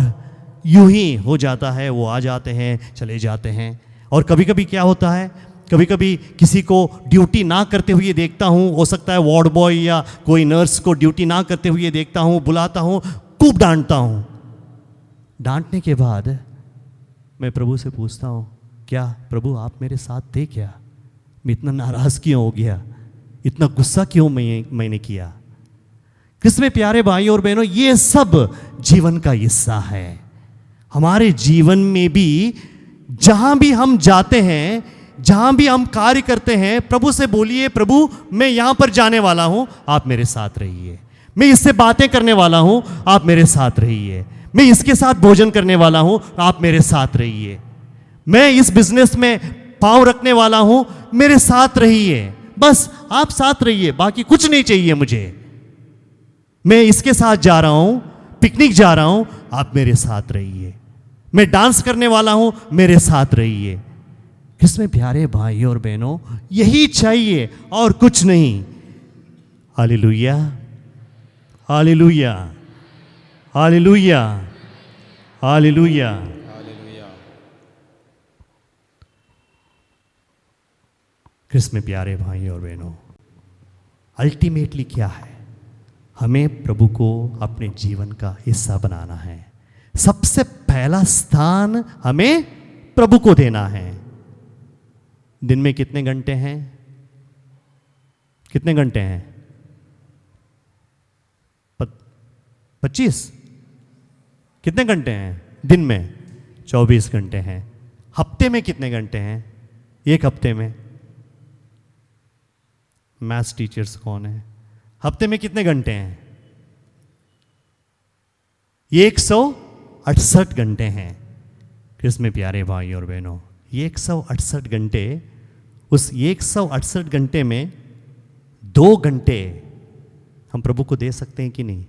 Speaker 1: यूं ही हो जाता है, वो आ जाते हैं, चले जाते हैं। और कभी कभी क्या होता है, कभी कभी किसी को ड्यूटी ना करते हुए देखता हूँ, हो सकता है वार्ड बॉय या कोई नर्स को ड्यूटी ना करते हुए देखता हूँ, बुलाता हूँ, खूब डांटता हूँ। डांटने के बाद मैं प्रभु से पूछता हूँ, क्या प्रभु आप मेरे साथ थे क्या? मैं इतना नाराज़ क्यों हो गया, इतना गुस्सा क्यों मैंने किया? किसमें प्यारे भाई और बहनों, ये सब जीवन का हिस्सा है। हमारे जीवन में भी जहाँ भी हम जाते हैं, जहाँ भी हम कार्य करते हैं, प्रभु से बोलिए, प्रभु मैं यहाँ पर जाने वाला हूँ, आप मेरे साथ रहिए। मैं इससे बातें करने वाला हूँ, आप मेरे साथ रहिए। मैं इसके साथ भोजन करने वाला हूँ, आप मेरे साथ रहिए। मैं इस बिजनेस में पाँव रखने वाला हूँ, मेरे साथ रहिए। बस आप साथ रहिए, बाकी कुछ नहीं चाहिए मुझे। मैं इसके साथ जा रहा हूँ, पिकनिक जा रहा हूँ, आप मेरे साथ रहिए। मैं डांस करने वाला हूँ, मेरे साथ रहिए। किसमें प्यारे भाई और बहनों, यही चाहिए और कुछ नहीं। Hallelujah, hallelujah, hallelujah, hallelujah. किसमें प्यारे भाई और बहनों, अल्टीमेटली क्या है, हमें प्रभु को अपने जीवन का हिस्सा बनाना है। सबसे पहला स्थान हमें प्रभु को देना है। दिन में कितने घंटे हैं? कितने घंटे हैं? 25? कितने घंटे हैं दिन में? 24 घंटे हैं। हफ्ते में कितने घंटे हैं? एक हफ्ते में मैथ्स टीचर्स कौन है? हफ्ते में कितने घंटे हैं? 168 घंटे हैं। किसमें प्यारे भाई और बहनों, 168 घंटे, उस 168 घंटे में 2 घंटे हम प्रभु को दे सकते हैं कि नहीं?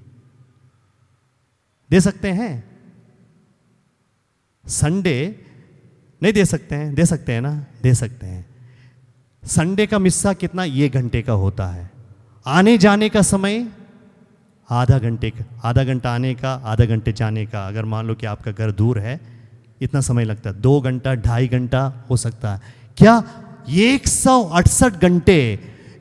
Speaker 1: दे सकते हैं। संडे नहीं दे सकते हैं? दे सकते हैं ना? दे सकते हैं। संडे का मिस्सा कितना? 1 घंटे का होता है। आने जाने का समय आधा घंटा आने का, आधा घंटे जाने का। अगर मान लो कि आपका घर दूर है, इतना समय लगता है, 2 घंटा 2.5 घंटा हो सकता है। क्या 168 घंटे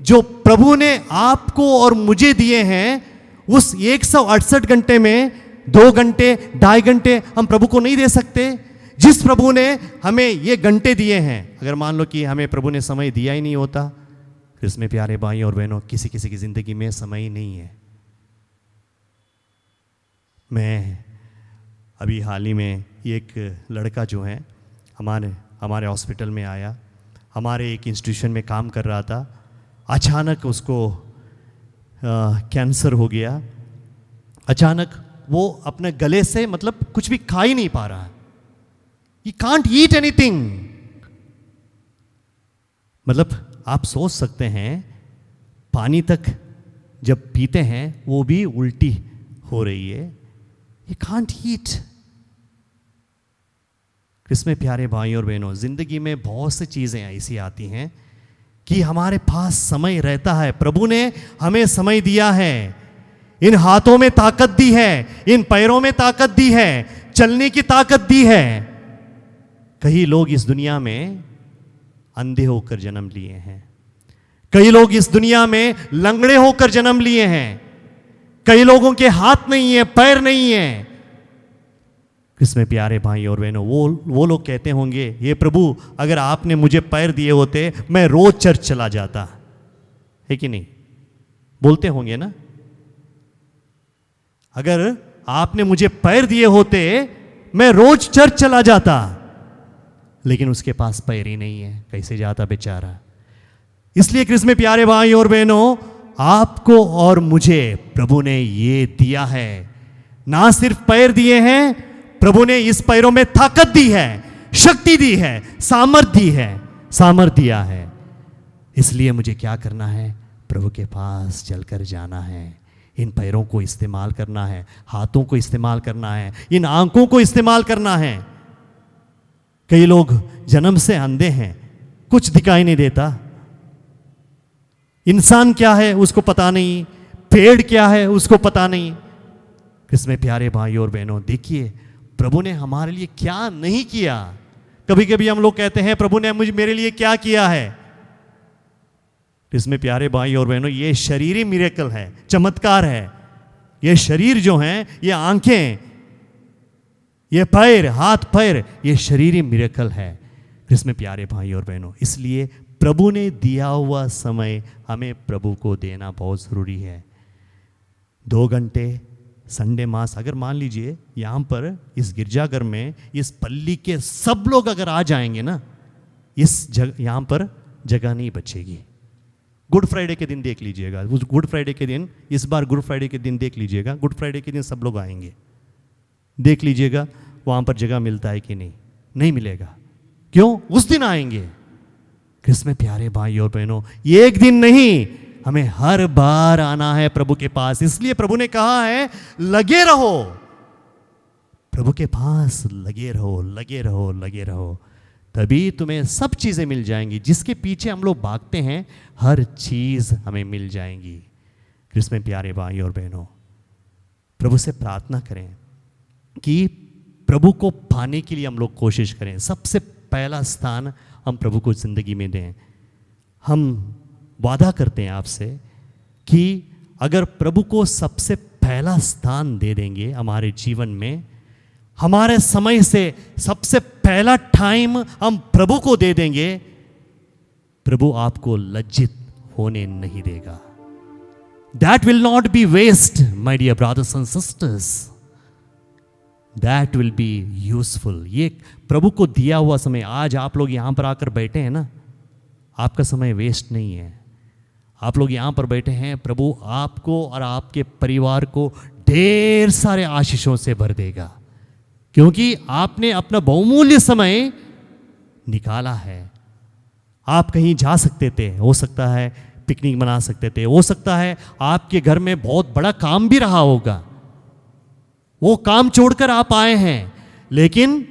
Speaker 1: जो प्रभु ने आपको और मुझे दिए हैं, उस 168 घंटे में 2 घंटे 2.5 घंटे हम प्रभु को नहीं दे सकते? जिस प्रभु ने हमें ये घंटे दिए हैं, अगर मान लो कि हमें प्रभु ने समय दिया ही नहीं होता, फिर इसमें प्यारे भाई और बहनों, किसी किसी की जिंदगी में समय ही नहीं है। मैं अभी हाल ही में एक लड़का जो है हमारे हॉस्पिटल में आया, हमारे एक इंस्टीट्यूशन में काम कर रहा था। अचानक उसको कैंसर हो गया। अचानक वो अपने गले से मतलब कुछ भी खा ही नहीं पा रहा। He can't eat anything। मतलब आप सोच सकते हैं, पानी तक जब पीते हैं वो भी उल्टी हो रही है। He can't eat। किसमें प्यारे भाई और बहनों, जिंदगी में बहुत सी चीजें ऐसी आती हैं कि हमारे पास समय रहता है। प्रभु ने हमें समय दिया है, इन हाथों में ताकत दी है, इन पैरों में ताकत दी है, चलने की ताकत दी है। कई लोग इस दुनिया में अंधे होकर जन्म लिए हैं, कई लोग इस दुनिया में लंगड़े होकर जन्म लिए हैं, कई लोगों के हाथ नहीं है, पैर नहीं है। किसमें प्यारे भाई और बहनों, वो लोग कहते होंगे, ये प्रभु अगर आपने मुझे पैर दिए होते मैं रोज चर्च चला जाता, है कि नहीं? बोलते होंगे ना, अगर आपने मुझे पैर दिए होते मैं रोज चर्च चला जाता। लेकिन उसके पास पैर ही नहीं है, कैसे जाता बेचारा। इसलिए क्रिस में प्यारे भाई और बहनों, आपको और मुझे प्रभु ने ये दिया है। ना सिर्फ पैर दिए हैं, प्रभु ने इस पैरों में ताकत दी है, शक्ति दी है, सामर्थ दिया है। इसलिए मुझे क्या करना है? प्रभु के पास चलकर जाना है, इन पैरों को इस्तेमाल करना है, हाथों को इस्तेमाल करना है, इन आंखों को इस्तेमाल करना है। कई लोग जन्म से अंधे हैं, कुछ दिखाई नहीं देता। इंसान क्या है उसको पता नहीं, पेड़ क्या है उसको पता नहीं। इसमें प्यारे भाई और बहनों, देखिए प्रभु ने हमारे लिए क्या नहीं किया। कभी कभी हम लोग कहते हैं प्रभु ने मेरे लिए क्या किया है। इसमें प्यारे भाई और बहनों, ये शरीरी मिरेकल है, चमत्कार है। ये शरीर जो है, ये आंखें, ये पैर, हाथ पैर, ये शरीरी मिरेकल है। इसमें प्यारे भाई और बहनों, इसलिए प्रभु ने दिया हुआ समय हमें प्रभु को देना बहुत ज़रूरी है। 2 घंटे संडे मास, अगर मान लीजिए यहाँ पर इस गिरजाघर में इस पल्ली के सब लोग अगर आ जाएंगे ना, यहाँ पर जगह नहीं बचेगी। गुड फ्राइडे के दिन देख लीजिएगा, उस गुड फ्राइडे के दिन, इस बार गुड फ्राइडे के दिन देख लीजिएगा, गुड फ्राइडे के दिन सब लोग आएंगे, देख लीजिएगा वहाँ पर जगह मिलता है कि नहीं, नहीं मिलेगा। क्यों? उस दिन आएंगे। इसमें प्यारे भाई और बहनों, ये एक दिन नहीं, हमें हर बार आना है प्रभु के पास। इसलिए प्रभु ने कहा है लगे रहो, प्रभु के पास लगे रहो, लगे रहो, लगे रहो, तभी तुम्हें सब चीज़ें मिल जाएंगी। जिसके पीछे हम लोग भागते हैं, हर चीज़ हमें मिल जाएंगी। इसमें प्यारे भाई और बहनों, प्रभु से प्रार्थना करें कि प्रभु को पाने के लिए हम लोग कोशिश करें। सबसे पहला स्थान हम प्रभु को ज़िंदगी में दें। हम वादा करते हैं आपसे कि अगर प्रभु को सबसे पहला स्थान दे देंगे हमारे जीवन में, हमारे समय से सबसे पहला टाइम हम प्रभु को दे देंगे, प्रभु आपको लज्जित होने नहीं देगा। That will not be waste, my dear brothers and sisters. That will be useful. ये प्रभु को दिया हुआ समय, आज आप लोग यहाँ पर आकर बैठे हैं ना, आपका समय वेस्ट नहीं है। आप लोग यहाँ पर बैठे हैं, प्रभु आपको और आपके परिवार को ढेर सारे आशीषों से भर देगा, क्योंकि आपने अपना बहुमूल्य समय निकाला है। आप कहीं जा सकते थे, हो सकता है पिकनिक मना सकते थे, हो सकता है आपके घर में बहुत बड़ा काम भी रहा होगा, वो काम छोड़कर आप आए हैं, लेकिन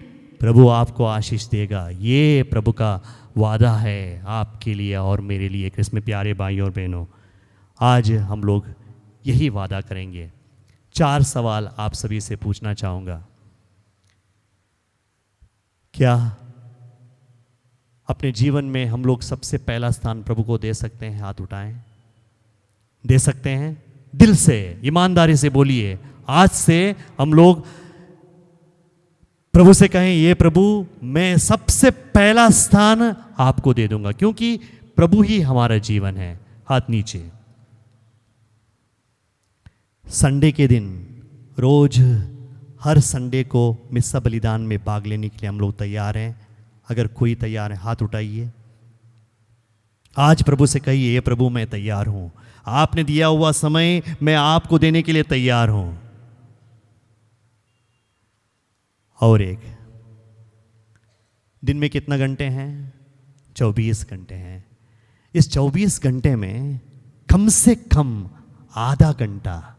Speaker 1: प्रभु आपको आशीष देगा। ये प्रभु का वादा है आपके लिए और मेरे लिए। इसमें प्यारे भाई और बहनों, आज हम लोग यही वादा करेंगे। 4 सवाल आप सभी से पूछना चाहूँगा। क्या अपने जीवन में हम लोग सबसे पहला स्थान प्रभु को दे सकते हैं? हाथ उठाएं। दे सकते हैं? दिल से, ईमानदारी से बोलिए। आज से हम लोग प्रभु से कहें, ये प्रभु मैं सबसे पहला स्थान आपको दे दूंगा, क्योंकि प्रभु ही हमारा जीवन है। हाथ नीचे। संडे के दिन, रोज हर संडे को मिस्सा बलिदान में भाग लेने के लिए हम लोग तैयार हैं। अगर कोई तैयार है हाथ उठाइए। आज प्रभु से कहिए, ये प्रभु मैं तैयार हूं, आपने दिया हुआ समय मैं आपको देने के लिए तैयार हूं। और एक, दिन में कितना घंटे हैं? 24 घंटे हैं। इस 24 घंटे में कम से कम आधा घंटा,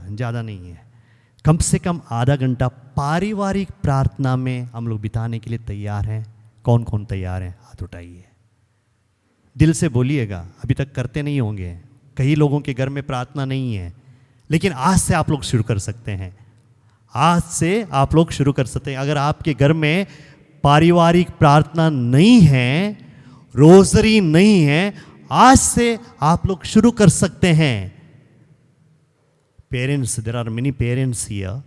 Speaker 1: ज़्यादा नहीं है, कम से कम आधा घंटा पारिवारिक प्रार्थना में हम लोग बिताने के लिए तैयार हैं। कौन कौन तैयार हैं? हाथ उठाइए। दिल से बोलिएगा। अभी तक करते नहीं होंगे, कई लोगों के घर में प्रार्थना नहीं है, लेकिन आज से आप लोग शुरू कर सकते हैं। आज से आप लोग शुरू कर सकते हैं। अगर आपके घर में पारिवारिक प्रार्थना नहीं है, रोजरी नहीं है, आज से आप लोग शुरू कर सकते हैं। Parents, there are many parents here.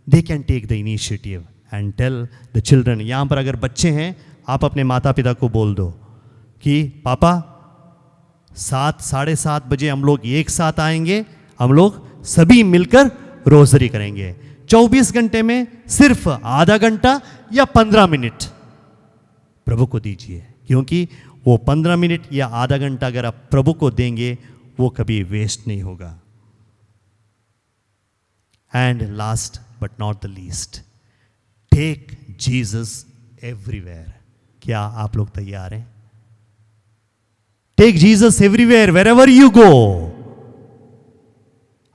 Speaker 1: They can take the initiative and tell the children. यहाँ पर अगर बच्चे हैं, आप अपने माता पिता को बोल दो कि पापा 7, 7:30 बजे हम लोग एक साथ आएंगे, हम लोग सभी मिलकर रोजरी करेंगे। 24 घंटे में सिर्फ आधा घंटा या 15 मिनट प्रभु को दीजिए, क्योंकि वो 15 मिनट या आधा घंटा अगर आप प्रभु को देंगे, वो कभी वेस्ट नहीं होगा। And last but not the least, take Jesus everywhere. क्या आप लोग तैयार हैं? Take Jesus everywhere, wherever you go.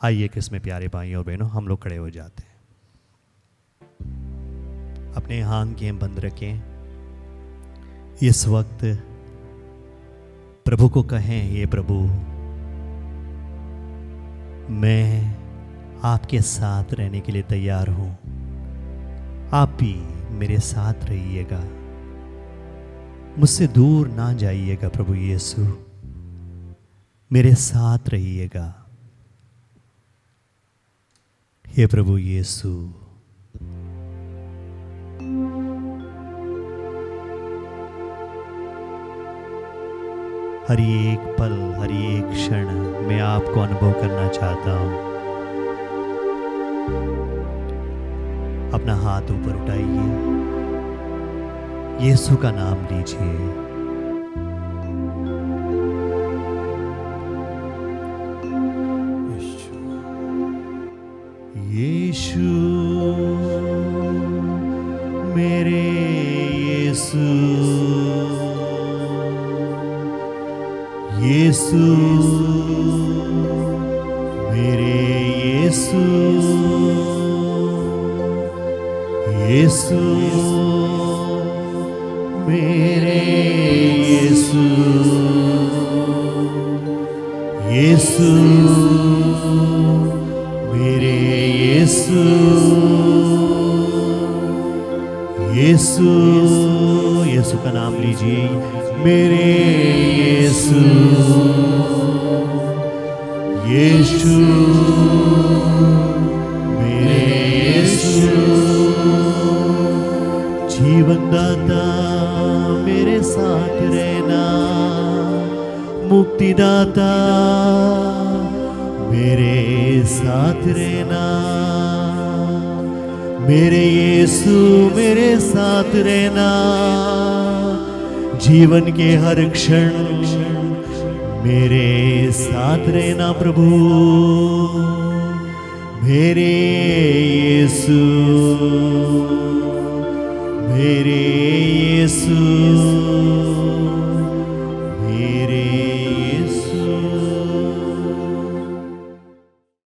Speaker 1: आइए किसमें प्यारे भाई और बहनों, हम लोग खड़े हो जाते हैं, अपने आंखें बंद रखें। इस वक्त प्रभु को कहें, ये प्रभु मैं आपके साथ रहने के लिए तैयार हूं, आप भी मेरे साथ रहिएगा, मुझसे दूर ना जाइएगा। प्रभु यीशु मेरे साथ रहिएगा। हे प्रभु यीशु, हर एक पल, हर एक क्षण मैं आपको अनुभव करना चाहता हूं। अपना हाथ ऊपर उठाइए, यीशु का नाम लीजिए। यीशु मेरे यीशु, यीशु मेरे यीशु, यीशु मेरे यीशु, यीशु मेरे यीशु, यीशु, यीशु का नाम लीजिए। मेरे यीशु, यीशु मेरे यीशु, जीवन दाता मेरे साथ रहना, मुक्तिदाता मेरे साथ रहना, मेरे यीशु मेरे साथ रहना, जीवन के हर क्षण मेरे साथ रहना। प्रभु मेरे यीशु, मेरे यीशु,